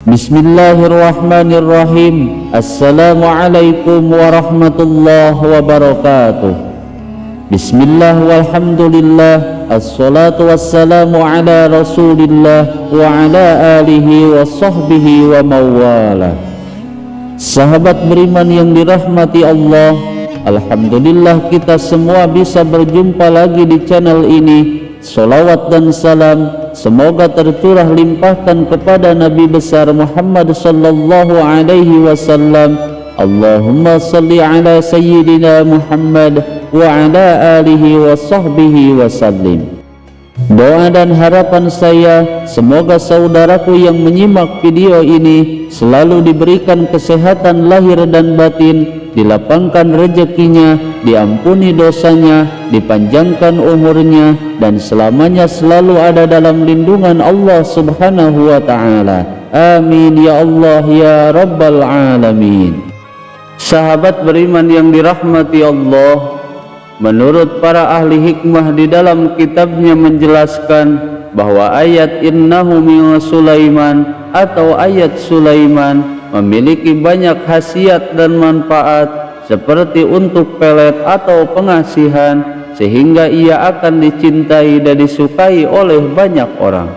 Bismillahirrahmanirrahim. Assalamualaikum warahmatullahi wabarakatuh. Bismillah walhamdulillah, assalatu wassalamu ala rasulillah wa ala alihi wa sahbihi wa mawala. Sahabat beriman yang dirahmati Allah, alhamdulillah kita semua bisa berjumpa lagi di channel ini. Salawat dan salam semoga tercurah limpahkan kepada Nabi besar Muhammad sallallahu alaihi wasallam. Allahumma salli ala sayyidina Muhammad wa ala alihi wa sahbihi wasallim. Doa dan harapan saya, semoga saudaraku yang menyimak video ini selalu diberikan kesehatan lahir dan batin, dilapangkan rezekinya, diampuni dosanya, dipanjangkan umurnya, dan selamanya selalu ada dalam lindungan Allah subhanahu wa ta'ala. Amin ya Allah ya Rabbal Alamin. Sahabat beriman yang dirahmati Allah, menurut para ahli hikmah di dalam kitabnya menjelaskan bahwa ayat innahu min Sulaiman atau ayat Sulaiman memiliki banyak khasiat dan manfaat seperti untuk pelet atau pengasihan, sehingga ia akan dicintai dan disukai oleh banyak orang.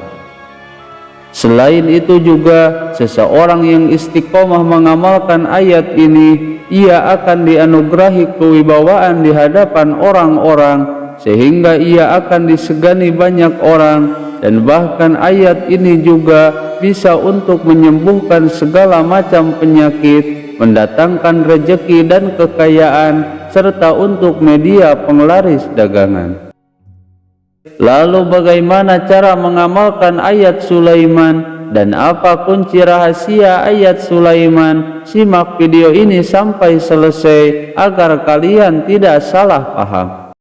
Selain itu juga seseorang yang istiqomah mengamalkan ayat ini, ia akan dianugerahi kewibawaan di hadapan orang-orang, sehingga ia akan disegani banyak orang. Dan bahkan ayat ini juga bisa untuk menyembuhkan segala macam penyakit, mendatangkan rezeki dan kekayaan, serta untuk media penglaris dagangan. Lalu bagaimana cara mengamalkan ayat Sulaiman dan apa kunci rahasia ayat Sulaiman? Simak video ini sampai selesai agar kalian tidak salah paham.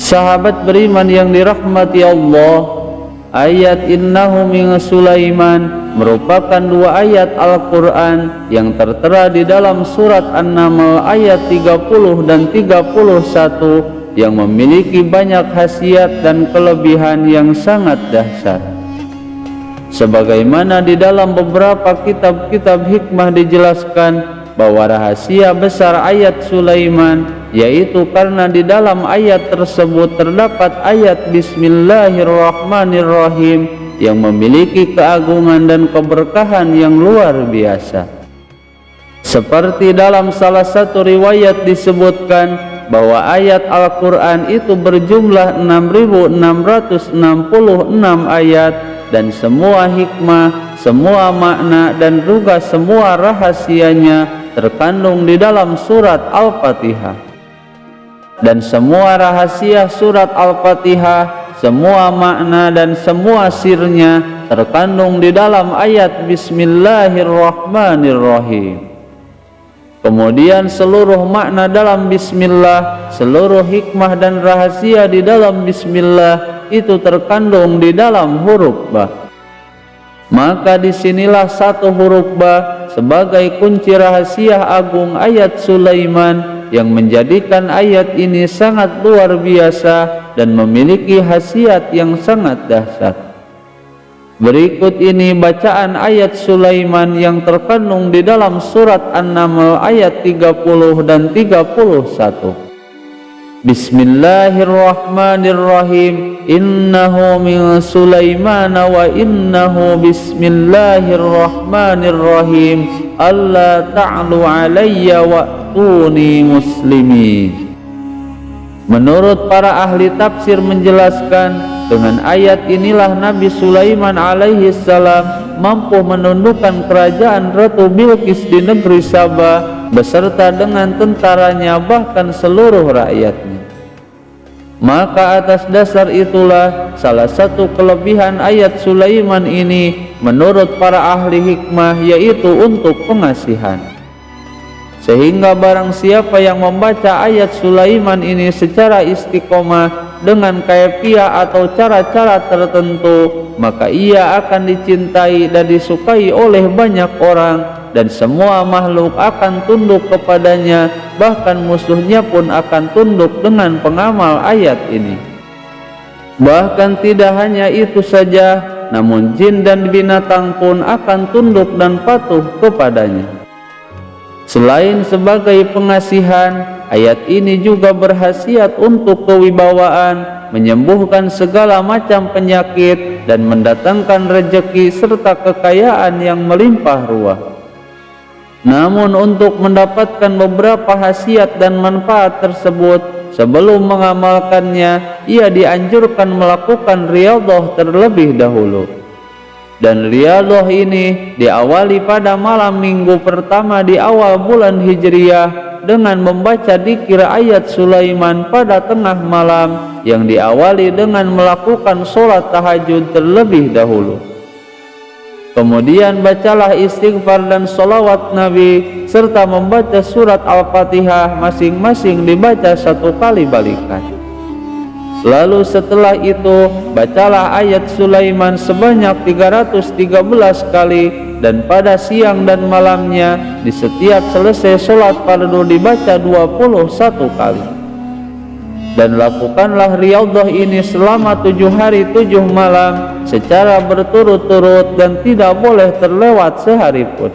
Sahabat beriman yang dirahmati Allah, ayat innahu min Sulaiman merupakan dua ayat Al-Quran yang tertera di dalam surat An-Naml ayat 30 dan 31 yang memiliki banyak khasiat dan kelebihan yang sangat dahsyat. Sebagaimana di dalam beberapa kitab-kitab hikmah dijelaskan bahwa rahasia besar ayat Sulaiman yaitu karena di dalam ayat tersebut terdapat ayat Bismillahirrahmanirrahim yang memiliki keagungan dan keberkahan yang luar biasa. Seperti dalam salah satu riwayat disebutkan bahwa ayat Al-Quran itu berjumlah 6.666 ayat, dan semua hikmah, semua makna, dan juga semua rahasianya terkandung di dalam surat Al-Fatihah. Dan semua rahasia surat Al-Fatihah, semua makna dan semua sirnya terkandung di dalam ayat Bismillahirrahmanirrahim. Kemudian seluruh makna dalam Bismillah, seluruh hikmah dan rahasia di dalam Bismillah itu terkandung di dalam huruf ba. Maka disinilah satu huruf ba sebagai kunci rahasia agung ayat Sulaiman yang menjadikan ayat ini sangat luar biasa dan memiliki khasiat yang sangat dahsyat. Berikut ini bacaan ayat Sulaiman yang terkandung di dalam surat An-Naml ayat 30 dan 31. Bismillahirrahmanirrahim. Innahu min Sulaiman wa innahu bismillahirrahmanirrahim. Alla ta'lu alayya wa'tuni muslimin. Menurut para ahli tafsir menjelaskan, dengan ayat inilah Nabi Sulaiman alaihi salam mampu menundukkan kerajaan Ratu Bilqis di negeri Sabah beserta dengan tentaranya bahkan seluruh rakyatnya. Maka atas dasar itulah salah satu kelebihan ayat Sulaiman ini menurut para ahli hikmah yaitu untuk pengasihan. Sehingga barang siapa yang membaca ayat Sulaiman ini secara istiqomah dengan kaifiah atau cara-cara tertentu, maka ia akan dicintai dan disukai oleh banyak orang, dan semua makhluk akan tunduk kepadanya, bahkan musuhnya pun akan tunduk dengan pengamal ayat ini. Bahkan tidak hanya itu saja, namun jin dan binatang pun akan tunduk dan patuh kepadanya. Selain sebagai pengasihan, ayat ini juga berkhasiat untuk kewibawaan, menyembuhkan segala macam penyakit, dan mendatangkan rezeki serta kekayaan yang melimpah ruah. Namun untuk mendapatkan beberapa khasiat dan manfaat tersebut, sebelum mengamalkannya, ia dianjurkan melakukan riyadhah terlebih dahulu. Dan riyadhah ini diawali pada malam minggu pertama di awal bulan Hijriyah dengan membaca dzikir ayat Sulaiman pada tengah malam, yang diawali dengan melakukan sholat tahajud terlebih dahulu. Kemudian bacalah istighfar dan sholawat Nabi, serta membaca surat Al-Fatihah masing-masing dibaca 1 kali balikan. Lalu setelah itu bacalah ayat Sulaiman sebanyak 313 kali, dan pada siang dan malamnya di setiap selesai sholat fardu dibaca 21 kali. Dan lakukanlah riyadhah ini selama 7 hari 7 malam secara berturut-turut dan tidak boleh terlewat sehari pun.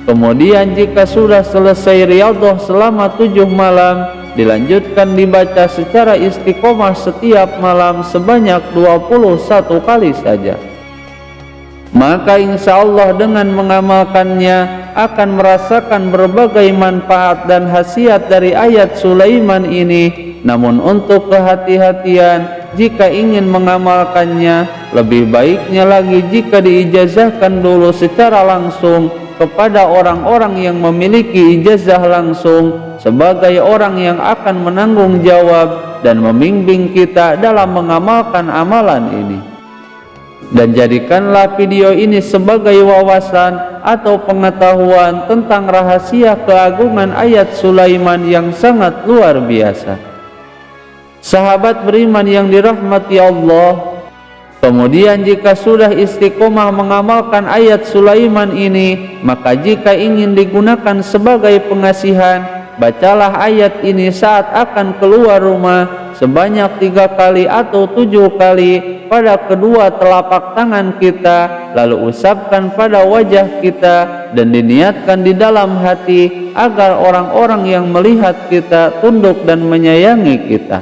Kemudian jika sudah selesai riyadhah selama 7 malam, dilanjutkan dibaca secara istiqomah setiap malam sebanyak 21 kali saja. Maka insya Allah dengan mengamalkannya akan merasakan berbagai manfaat dan khasiat dari ayat Sulaiman ini. Namun untuk kehati-hatian, jika ingin mengamalkannya, lebih baiknya lagi jika diijazahkan dulu secara langsung kepada orang-orang yang memiliki ijazah langsung, sebagai orang yang akan menanggung jawab dan membimbing kita dalam mengamalkan amalan ini. Dan jadikanlah video ini sebagai wawasan atau pengetahuan tentang rahasia keagungan ayat Sulaiman yang sangat luar biasa. Sahabat beriman yang dirahmati Allah, kemudian jika sudah istiqomah mengamalkan ayat Sulaiman ini, maka jika ingin digunakan sebagai pengasihan, bacalah ayat ini saat akan keluar rumah sebanyak 3 kali atau 7 kali pada kedua telapak tangan kita, lalu usapkan pada wajah kita dan diniatkan di dalam hati agar orang-orang yang melihat kita tunduk dan menyayangi kita.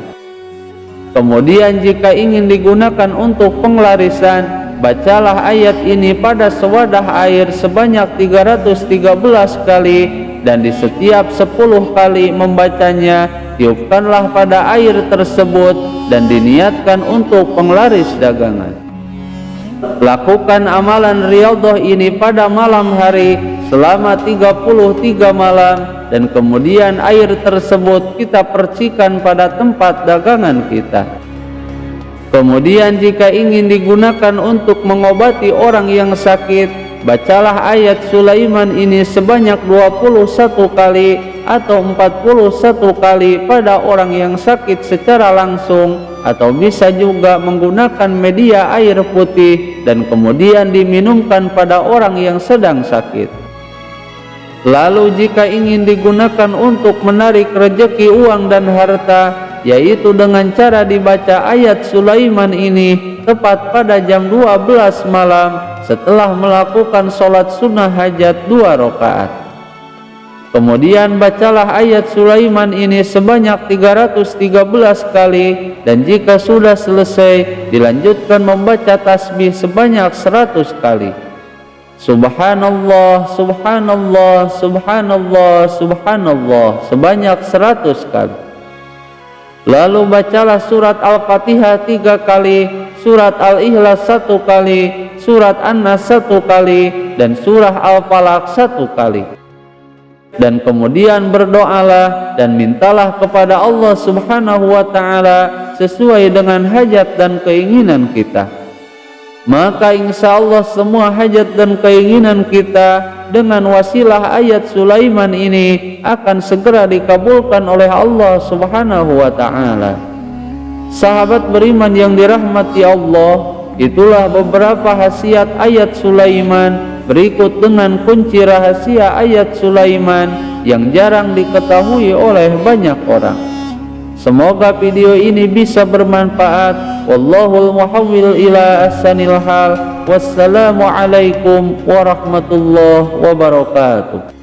Kemudian jika ingin digunakan untuk penglarisan, bacalah ayat ini pada sewadah air sebanyak 313 kali, dan di setiap 10 kali membacanya, tiupkanlah pada air tersebut dan diniatkan untuk penglaris dagangan. Lakukan amalan riyadhah ini pada malam hari selama 33 malam, dan kemudian air tersebut kita percikan pada tempat dagangan kita. Kemudian jika ingin digunakan untuk mengobati orang yang sakit, bacalah ayat Sulaiman ini sebanyak 21 kali atau 41 kali pada orang yang sakit secara langsung, atau bisa juga menggunakan media air putih dan kemudian diminumkan pada orang yang sedang sakit. Lalu jika ingin digunakan untuk menarik rezeki uang dan harta, yaitu dengan cara dibaca ayat Sulaiman ini tepat pada jam 12 malam setelah melakukan sholat sunnah hajat 2 rakaat. Kemudian bacalah ayat Sulaiman ini sebanyak 313 kali, dan jika sudah selesai dilanjutkan membaca tasbih sebanyak 100 kali. Subhanallah, subhanallah, subhanallah, subhanallah sebanyak 100 kali. Lalu bacalah surat Al-Fatihah 3 kali, surat Al-Ikhlas 1 kali, surat An-Nas 1 kali, dan surah Al-Falaq 1 kali. Dan kemudian berdoalah dan mintalah kepada Allah Subhanahu wa ta'ala sesuai dengan hajat dan keinginan kita. Maka insya Allah semua hajat dan keinginan kita dengan wasilah ayat Sulaiman ini akan segera dikabulkan oleh Allah Subhanahu wa ta'ala. Sahabat beriman yang dirahmati Allah, itulah beberapa khasiat ayat Sulaiman berikut dengan kunci rahasia ayat Sulaiman yang jarang diketahui oleh banyak orang. Semoga video ini bisa bermanfaat. Wallahul muhawwil ila ahsanil hal. Wassalamu alaikum warahmatullahi wabarakatuh.